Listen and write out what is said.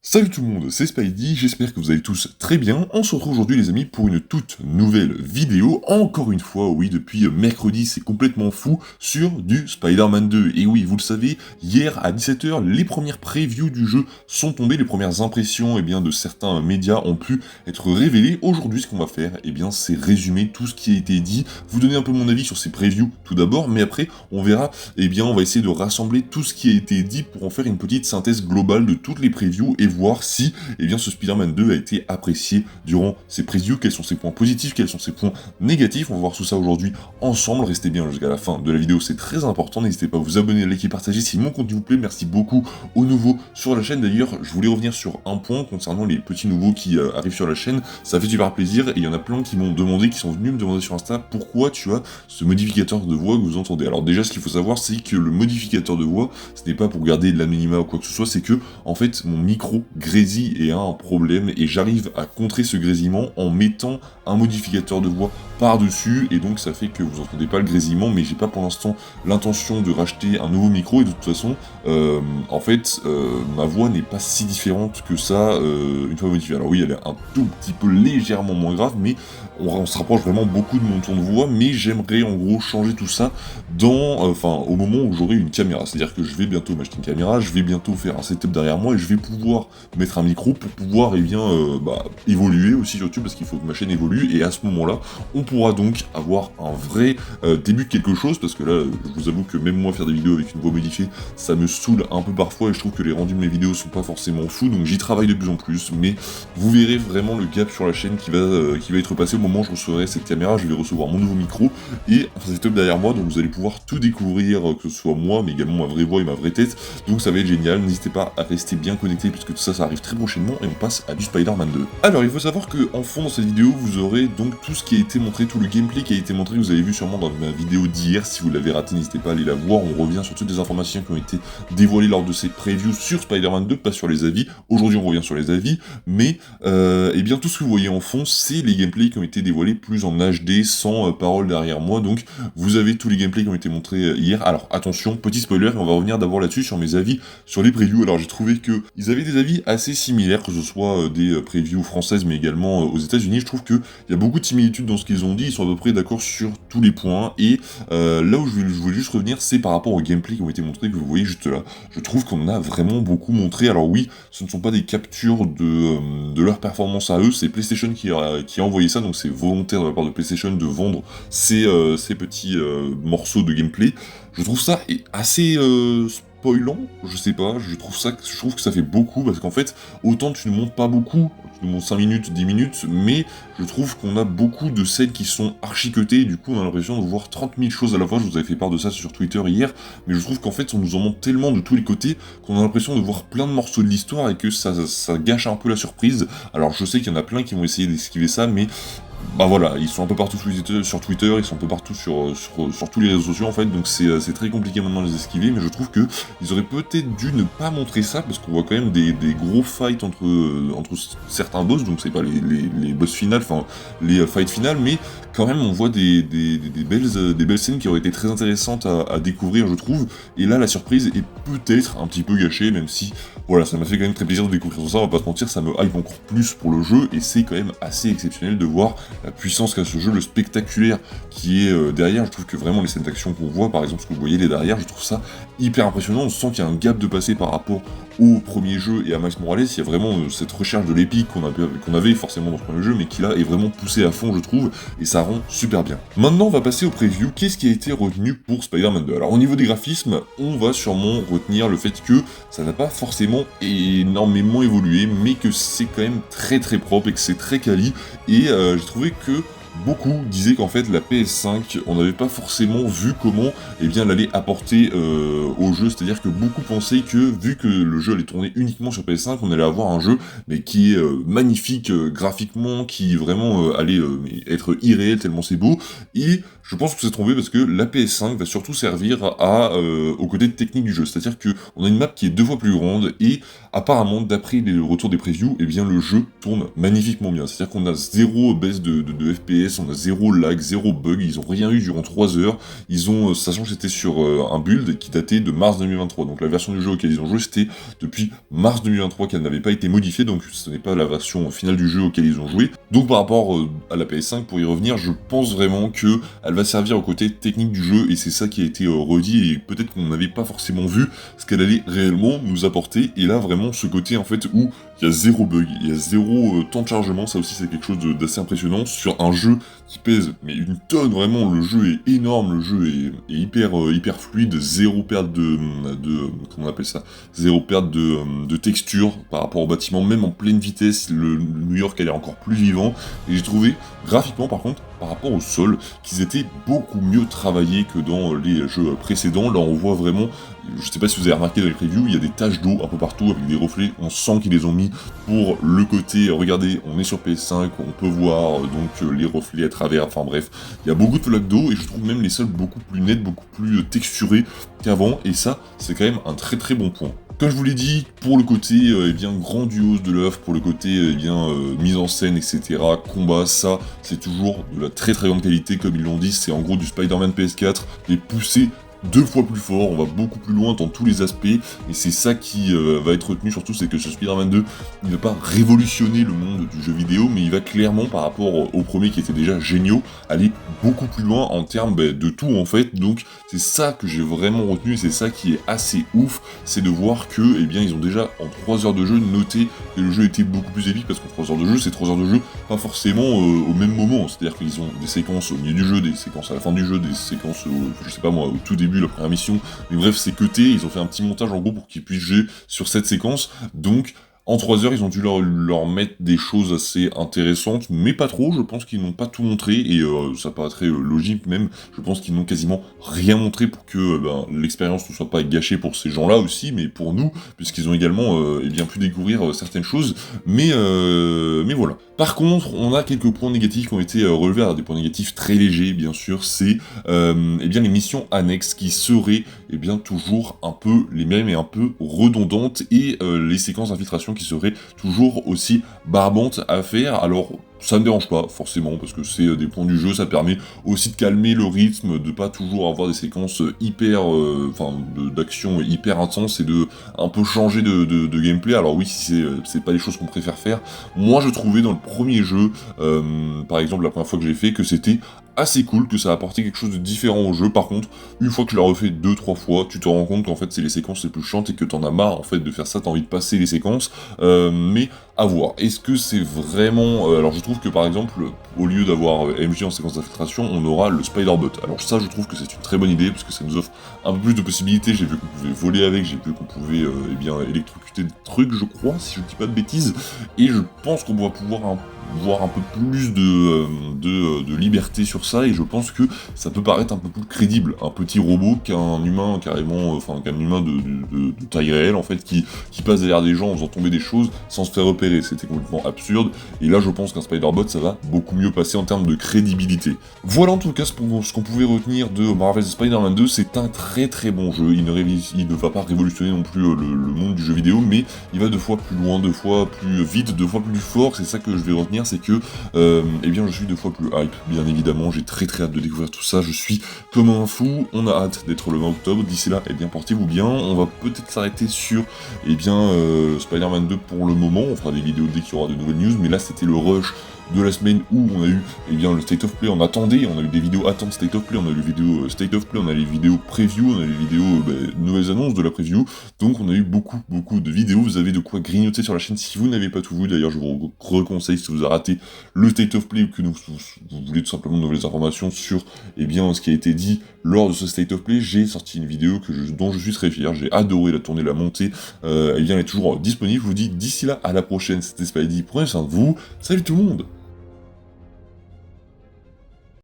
Salut tout le monde, c'est Spidey, j'espère que vous allez tous très bien. On se retrouve aujourd'hui les amis pour une toute nouvelle vidéo. Encore une fois, oui, depuis mercredi, c'est complètement fou, sur du Spider-Man 2. Et oui, vous le savez, hier à 17h, les premières previews du jeu sont tombées, les premières impressions de certains médias ont pu être révélées. Aujourd'hui, ce qu'on va faire, c'est résumer tout ce qui a été dit, vous donner un peu mon avis sur ces previews tout d'abord, mais après, on verra, on va essayer de rassembler tout ce qui a été dit pour en faire une petite synthèse globale de toutes les previews et voir si ce Spider-Man 2 a été apprécié durant ces previews, quels sont ses points positifs, quels sont ses points négatifs. On va voir tout ça aujourd'hui ensemble, restez bien jusqu'à la fin de la vidéo, c'est très important, n'hésitez pas à vous abonner, à liker, partager si mon contenu vous plaît, merci beaucoup aux nouveaux sur la chaîne. D'ailleurs, je voulais revenir sur un point concernant les petits nouveaux qui arrivent sur la chaîne, ça fait super plaisir, et il y en a plein qui m'ont demandé, qui sont venus me demander sur Insta, pourquoi tu as ce modificateur de voix que vous entendez. Alors déjà, ce qu'il faut savoir, c'est que le modificateur de voix, ce n'est pas pour garder de l'anonymat ou quoi que ce soit, c'est que, en fait, mon micro grésille et a un problème, et j'arrive à contrer ce grésillement en mettant un modificateur de voix par-dessus, et donc ça fait que vous entendez pas le grésillement, mais j'ai pas pour l'instant l'intention de racheter un nouveau micro, et de toute façon, ma voix n'est pas si différente que ça une fois modifiée. Alors oui, elle est un tout petit peu légèrement moins grave, mais on se rapproche vraiment beaucoup de mon ton de voix, mais j'aimerais en gros changer tout ça au moment où j'aurai une caméra. C'est-à-dire que je vais bientôt m'acheter une caméra, je vais bientôt faire un setup derrière moi, et je vais pouvoir mettre un micro pour pouvoir évoluer aussi sur YouTube, parce qu'il faut que ma chaîne évolue, et à ce moment-là, on pourra donc avoir un vrai début de quelque chose, parce que là, je vous avoue que même moi, faire des vidéos avec une voix modifiée, ça me saoule un peu parfois, et je trouve que les rendus de mes vidéos sont pas forcément fous, donc j'y travaille de plus en plus, mais vous verrez vraiment le gap sur la chaîne qui va être passé au moment où je recevrai cette caméra. Je vais recevoir mon nouveau micro et un setup derrière moi, donc vous allez pouvoir tout découvrir, que ce soit moi, mais également ma vraie voix et ma vraie tête, donc ça va être génial. N'hésitez pas à rester bien connecté, puisque tout ça, ça arrive très prochainement, et on passe à du Spider-Man 2. Alors, il faut savoir que en fond, dans cette vidéo, vous aurez donc tout ce qui a été montré, tout le gameplay qui a été montré, que vous avez vu sûrement dans ma vidéo d'hier. Si vous l'avez raté, n'hésitez pas à aller la voir. On revient sur toutes les informations qui ont été dévoilées lors de ces previews sur Spider-Man 2, pas sur les avis. Aujourd'hui, on revient sur les avis, mais tout ce que vous voyez en fond, c'est les gameplays qui ont été dévoilés plus en HD, sans parole derrière moi. Donc, vous avez tous les gameplays qui ont été montrés hier. Alors, attention, petit spoiler, et on va revenir d'abord là-dessus sur mes avis sur les previews. Alors, j'ai trouvé que ils avaient des avis assez similaires, que ce soit des previews françaises, mais également aux États-Unis. Je trouve qu'il y a beaucoup de similitudes dans ce qu'ils ont dit. Ils sont à peu près d'accord sur tous les points. Et là où je voulais juste revenir, c'est par rapport aux gameplays qui ont été montrés, que vous voyez juste là. Je trouve qu'on en a vraiment beaucoup montré. Alors oui, ce ne sont pas des captures de leur performance à eux, c'est PlayStation qui a envoyé ça, donc c'est volontaire de la part de PlayStation de vendre ces petits morceaux de gameplay. Je trouve ça assez spoilant, je sais pas, je trouve que ça fait beaucoup, parce qu'en fait, autant tu ne montes pas beaucoup, tu nous montres 5 minutes, 10 minutes, mais je trouve qu'on a beaucoup de scènes qui sont archi-cutées, et du coup on a l'impression de voir 30 000 choses à la fois. Je vous avais fait part de ça sur Twitter hier, mais je trouve qu'en fait on nous en montre tellement de tous les côtés qu'on a l'impression de voir plein de morceaux de l'histoire, et que ça gâche un peu la surprise. Alors je sais qu'il y en a plein qui vont essayer d'esquiver ça, mais voilà, ils sont un peu partout sur Twitter, ils sont un peu partout sur tous les réseaux sociaux en fait, donc c'est très compliqué maintenant de les esquiver, mais je trouve que ils auraient peut-être dû ne pas montrer ça, parce qu'on voit quand même des gros fights entre certains boss, donc c'est pas les boss finales, enfin les fights finales, mais quand même on voit des belles scènes qui auraient été très intéressantes à découvrir, je trouve, et là la surprise est peut-être un petit peu gâchée, même si voilà, ça m'a fait quand même très plaisir de découvrir tout ça, on va pas se mentir, ça me hype encore plus pour le jeu, et c'est quand même assez exceptionnel de voir la puissance qu'a ce jeu, le spectaculaire qui est derrière. Je trouve que vraiment les scènes d'action qu'on voit, par exemple ce que vous voyez les derrière, je trouve ça hyper impressionnant. On sent qu'il y a un gap de passé par rapport au premier jeu et à Miles Morales. Il y a vraiment cette recherche de l'épique qu'on avait forcément dans ce premier jeu, mais qui là est vraiment poussée à fond, je trouve, et ça rend super bien. Maintenant on va passer au preview. Qu'est-ce qui a été retenu pour Spider-Man 2? Alors au niveau des graphismes, on va sûrement retenir le fait que ça n'a pas forcément énormément évolué, mais que c'est quand même très très propre et que c'est très quali, et j'ai trouvé que beaucoup disaient qu'en fait la PS5, on n'avait pas forcément vu comment elle allait apporter au jeu, c'est-à-dire que beaucoup pensaient que vu que le jeu allait tourner uniquement sur PS5, on allait avoir un jeu mais qui est magnifique graphiquement, qui vraiment allait être irréel tellement c'est beau, et je pense que c'est trompé, parce que la PS5 va surtout servir au côté technique du jeu, c'est-à-dire que on a une map qui est 2 fois plus grande, et apparemment d'après les retours des previews, le jeu tourne magnifiquement bien, c'est-à-dire qu'on a zéro baisse de FPS, FPS, on a 0 lag, 0 bug, ils ont rien eu durant 3 heures, sachant que c'était sur un build qui datait de mars 2023, donc la version du jeu auquel ils ont joué c'était depuis mars 2023 qu'elle n'avait pas été modifiée, donc ce n'est pas la version finale du jeu auquel ils ont joué. Donc par rapport à la PS5, pour y revenir, je pense vraiment que elle va servir au côté technique du jeu, et c'est ça qui a été redit, et peut-être qu'on n'avait pas forcément vu ce qu'elle allait réellement nous apporter, et là vraiment ce côté en fait où il y a 0 bug, il y a 0 temps de chargement, ça aussi c'est quelque chose d'assez impressionnant sur un jeu qui pèse mais une tonne, vraiment le jeu est énorme, le jeu est hyper fluide, 0 perte de comment on appelle ça, 0 perte de texture par rapport au bâtiment, même en pleine vitesse, le New York a l'air encore plus vivant, et j'ai trouvé graphiquement par contre, par rapport au sol, qu'ils étaient beaucoup mieux travaillés que dans les jeux précédents. Là on voit vraiment, je sais pas si vous avez remarqué dans les previews, il y a des taches d'eau un peu partout avec des reflets, on sent qu'ils les ont mis pour le côté, regardez, on est sur PS5, on peut voir donc les reflets à travers, enfin bref, il y a beaucoup de flaques d'eau, et je trouve même les sols beaucoup plus nets, beaucoup plus texturés qu'avant, et ça, c'est quand même un très très bon point. Comme je vous l'ai dit, pour le côté eh bien grandiose de l'œuvre, pour le côté mise en scène, etc., combat, ça, c'est toujours de la très très grande qualité, comme ils l'ont dit, c'est en gros du Spider-Man PS4, mais poussé 2 fois plus fort, on va beaucoup plus loin dans tous les aspects, et c'est ça qui va être retenu surtout, c'est que ce Spider-Man 2, il ne va pas révolutionner le monde du jeu vidéo, mais il va clairement, par rapport au premier qui était déjà géniaux, aller beaucoup plus loin en termes de tout en fait, donc c'est ça que j'ai vraiment retenu, et c'est ça qui est assez ouf, c'est de voir que, eh bien, ils ont déjà en 3 heures de jeu noté que le jeu était beaucoup plus épique, parce qu'en 3 heures de jeu, c'est 3 heures de jeu pas forcément au même moment, c'est-à-dire qu'ils ont des séquences au milieu du jeu, des séquences à la fin du jeu, des séquences, je sais pas moi, au tout début, la première mission, mais bref, c'est cuté, ils ont fait un petit montage en gros pour qu'ils puissent jouer sur cette séquence, donc en 3 heures, ils ont dû leur mettre des choses assez intéressantes, mais pas trop, je pense qu'ils n'ont pas tout montré, et ça paraîtrait logique même, je pense qu'ils n'ont quasiment rien montré pour que l'expérience ne soit pas gâchée pour ces gens-là aussi, mais pour nous, puisqu'ils ont également eh bien, pu découvrir certaines choses, mais voilà. Par contre, on a quelques points négatifs qui ont été relevés, alors des points négatifs très légers, bien sûr, c'est eh bien, les missions annexes qui seraient eh bien, toujours un peu les mêmes et un peu redondantes, et les séquences d'infiltration qui seraient toujours aussi barbantes à faire. Alors, ça me dérange pas, forcément, parce que c'est des points du jeu, ça permet aussi de calmer le rythme, de pas toujours avoir des séquences hyper, d'action hyper intenses, et de un peu changer de gameplay. Alors oui, si c'est pas les choses qu'on préfère faire. Moi, je trouvais dans le premier jeu, par exemple, la première fois que j'ai fait, que c'était assez cool, que ça apportait quelque chose de différent au jeu. Par contre, une fois que je l'ai refait 2-3 fois, tu te rends compte qu'en fait c'est les séquences les plus chiantes et que t'en as marre en fait de faire ça, t'as envie de passer les séquences, mais à voir. Est-ce que c'est vraiment... alors je trouve que par exemple, au lieu d'avoir MJ en séquence d'infiltration, on aura le Spider-Bot. Alors ça je trouve que c'est une très bonne idée, parce que ça nous offre un peu plus de possibilités. J'ai vu qu'on pouvait voler avec, j'ai vu qu'on pouvait eh bien électrocuter des trucs, je crois, si je dis pas de bêtises, et je pense qu'on va pouvoir voir un peu plus de liberté sur ça, et je pense que ça peut paraître un peu plus crédible, un petit robot qu'un humain carrément, enfin qu'un humain de taille réelle en fait, qui passe derrière des gens en faisant tomber des choses sans se faire repérer. C'était complètement absurde, et là je pense qu'un Spider-Bot ça va beaucoup mieux passer en termes de crédibilité. Voilà en tout cas ce qu'on pouvait retenir de Marvel's Spider-Man 2, c'est un très très bon jeu, il ne va pas révolutionner non plus le monde du jeu vidéo, mais il va 2 fois plus loin, 2 fois plus vite, 2 fois plus fort, c'est ça que je vais retenir, c'est que eh bien je suis 2 fois plus hype, bien évidemment, j'ai très très hâte de découvrir tout ça, je suis comme un fou, on a hâte d'être le 20 octobre, d'ici là, eh bien portez-vous bien, on va peut-être s'arrêter sur eh bien Spider-Man 2 pour le moment, on fera des vidéos dès qu'il y aura de nouvelles news, mais là c'était le rush de la semaine où on a eu eh bien, le State of Play, on attendait, on a eu des vidéos attentes State of Play, on a eu les vidéos State of Play, on a eu les vidéos preview, on a eu les vidéos nouvelles annonces de la preview, donc on a eu beaucoup de vidéos, vous avez de quoi grignoter sur la chaîne si vous n'avez pas tout vu, d'ailleurs je vous reconseille si vous avez raté le State of Play ou que vous voulez tout simplement de nouvelles informations sur eh bien, ce qui a été dit lors de ce State of Play, j'ai sorti une vidéo dont je suis très fier, j'ai adoré la tournée, la montée, eh bien elle est toujours disponible, je vous dis d'ici là, à la prochaine, c'était Spidey, prenez soin de vous, salut tout le monde.